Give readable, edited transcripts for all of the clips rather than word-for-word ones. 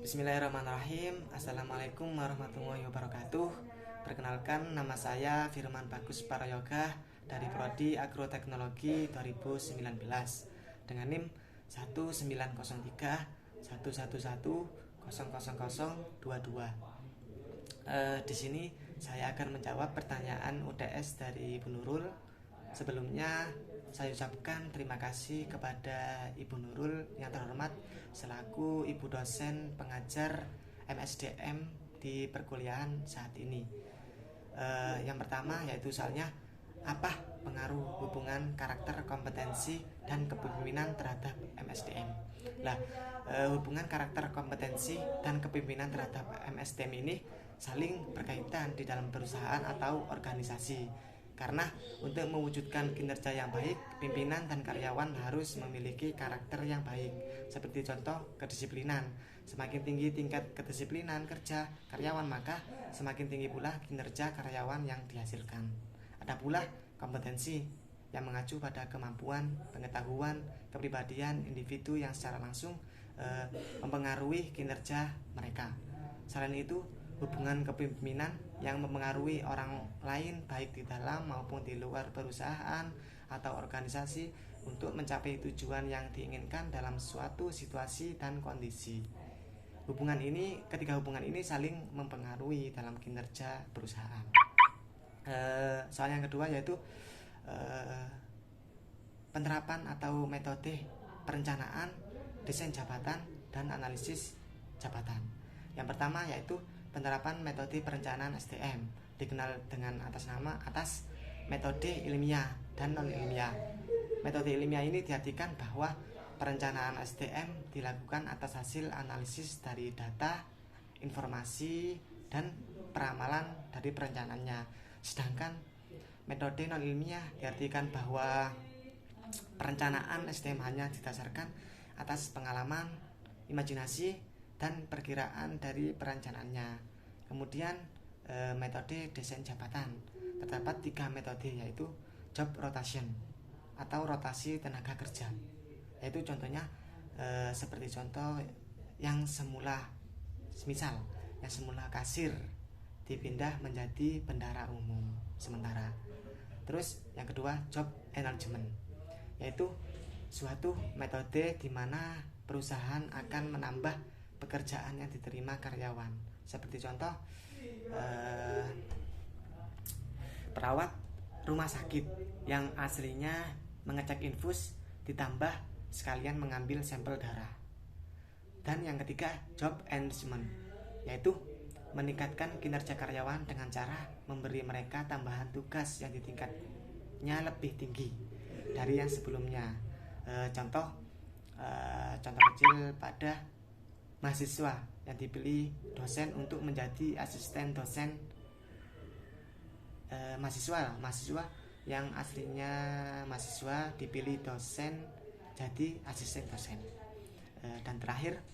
Bismillahirrahmanirrahim. Assalamualaikum warahmatullahi wabarakatuh. Perkenalkan, nama saya Firman Bagus Parayoga dari Prodi Agroteknologi 2019 dengan NIM 1903 111 00022. Di sini saya akan menjawab pertanyaan UTS dari Ibu Nurul. Sebelumnya saya ucapkan terima kasih kepada Ibu Nurul yang terhormat selaku Ibu dosen pengajar MSDM di perkuliahan saat ini. Yang pertama yaitu soalnya apa pengaruh hubungan karakter, kompetensi, dan kepemimpinan terhadap MSDM. Hubungan karakter, kompetensi, dan kepemimpinan terhadap MSDM ini saling berkaitan di dalam perusahaan atau organisasi. Karena untuk mewujudkan kinerja yang baik, pimpinan dan karyawan harus memiliki karakter yang baik. Seperti contoh kedisiplinan. Semakin tinggi tingkat kedisiplinan kerja karyawan, maka semakin tinggi pula kinerja karyawan yang dihasilkan. Ada pula kompetensi yang mengacu pada kemampuan, pengetahuan, kepribadian individu yang secara langsung mempengaruhi kinerja mereka. Selain itu, hubungan kepemimpinan yang mempengaruhi orang lain baik di dalam maupun di luar perusahaan atau organisasi untuk mencapai tujuan yang diinginkan dalam suatu situasi dan kondisi. Ketiga hubungan ini saling mempengaruhi dalam kinerja perusahaan. Soal yang kedua yaitu penerapan atau metode perencanaan, desain jabatan, dan analisis jabatan. Yang pertama yaitu penerapan metode perencanaan SDM, dikenal dengan atas metode ilmiah dan non-ilmiah. Metode ilmiah ini diartikan bahwa perencanaan SDM dilakukan atas hasil analisis dari data, informasi, dan peramalan dari perencanaannya. Sedangkan metode non-ilmiah diartikan bahwa perencanaan SDM hanya didasarkan atas pengalaman, imajinasi, dan perkiraan dari perencanaannya. Kemudian metode desain jabatan. Terdapat 3 metode yaitu job rotation atau rotasi tenaga kerja. Yaitu contohnya seperti contoh yang semula kasir dipindah menjadi bendara umum sementara. Terus yang kedua job enlargement, yaitu suatu metode di mana perusahaan akan menambah pekerjaan yang diterima karyawan. Seperti contoh perawat rumah sakit yang aslinya mengecek infus ditambah sekalian mengambil sampel darah. Dan yang ketiga job enhancement, yaitu meningkatkan kinerja karyawan dengan cara memberi mereka tambahan tugas yang di tingkatnya lebih tinggi dari yang sebelumnya. Contoh kecil pada mahasiswa yang dipilih dosen untuk menjadi asisten dosen. Mahasiswa yang aslinya mahasiswa dipilih dosen jadi asisten dosen. Dan terakhir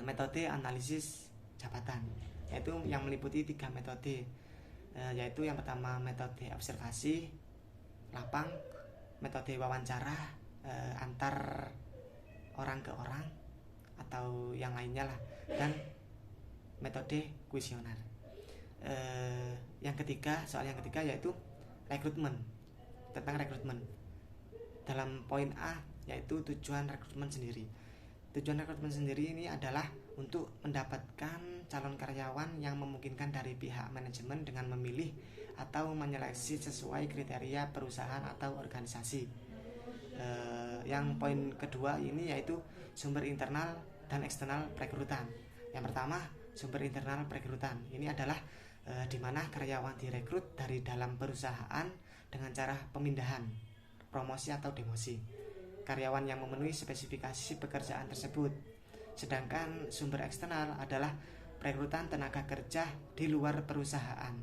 metode analisis jabatan, yaitu yang meliputi 3 metode, yaitu yang pertama metode observasi lapang, metode wawancara antar orang ke orang atau yang lainnya lah, dan metode kuesioner. Soal yang ketiga yaitu rekrutmen. Tentang rekrutmen dalam poin A yaitu tujuan rekrutmen sendiri. Tujuan rekrutmen sendiri ini adalah untuk mendapatkan calon karyawan yang memungkinkan dari pihak manajemen dengan memilih atau menyeleksi sesuai kriteria perusahaan atau organisasi. Yang poin kedua ini yaitu sumber internal dan eksternal perekrutan. Yang pertama, sumber internal perekrutan. Ini adalah di mana karyawan direkrut dari dalam perusahaan dengan cara pemindahan, promosi atau demosi karyawan yang memenuhi spesifikasi pekerjaan tersebut. Sedangkan sumber eksternal adalah perekrutan tenaga kerja di luar perusahaan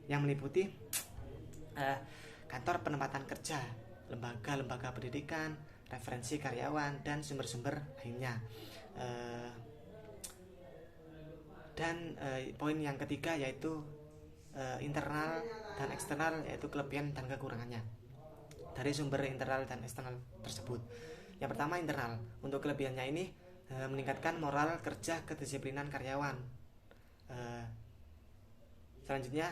yang meliputi kantor penempatan kerja, lembaga pendidikan, referensi karyawan, dan sumber-sumber lainnya. Poin yang ketiga yaitu internal dan eksternal, yaitu kelebihan dan kekurangannya dari sumber internal dan eksternal tersebut. Yang pertama internal. Untuk kelebihannya ini meningkatkan moral kerja kedisiplinan karyawan. Selanjutnya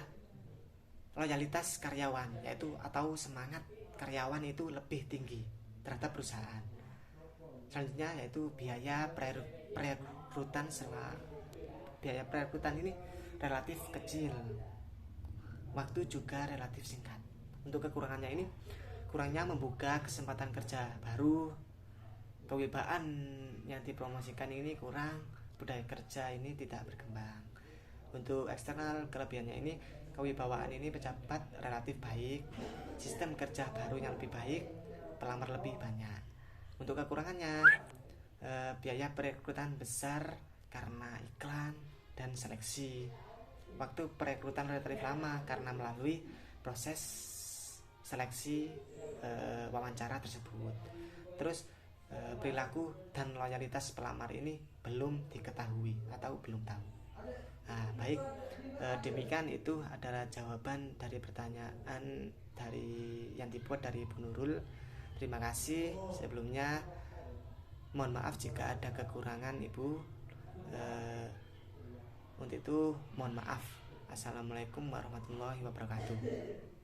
loyalitas karyawan, yaitu atau semangat karyawan itu lebih tinggi terhadap perusahaan. Selanjutnya yaitu biaya perekrutan. Biaya perekrutan ini relatif kecil, waktu juga relatif singkat. Untuk kekurangannya ini, kurangnya membuka kesempatan kerja baru, kewibawaan yang dipromosikan ini kurang, budaya kerja ini tidak berkembang. Untuk eksternal kelebihannya ini, kewibawaan ini pejabat relatif baik, sistem kerja baru yang lebih baik, pelamar lebih banyak. Untuk kekurangannya, biaya perekrutan besar karena iklan dan seleksi. Waktu perekrutan relatif lama karena melalui proses seleksi wawancara tersebut. Terus perilaku dan loyalitas pelamar ini belum diketahui atau belum tahu. Nah, baik, demikian itu adalah jawaban dari pertanyaan yang dibuat dari Bu Nurul. Terima kasih. Sebelumnya mohon maaf jika ada kekurangan Ibu. Untuk itu mohon maaf. Assalamualaikum warahmatullahi wabarakatuh.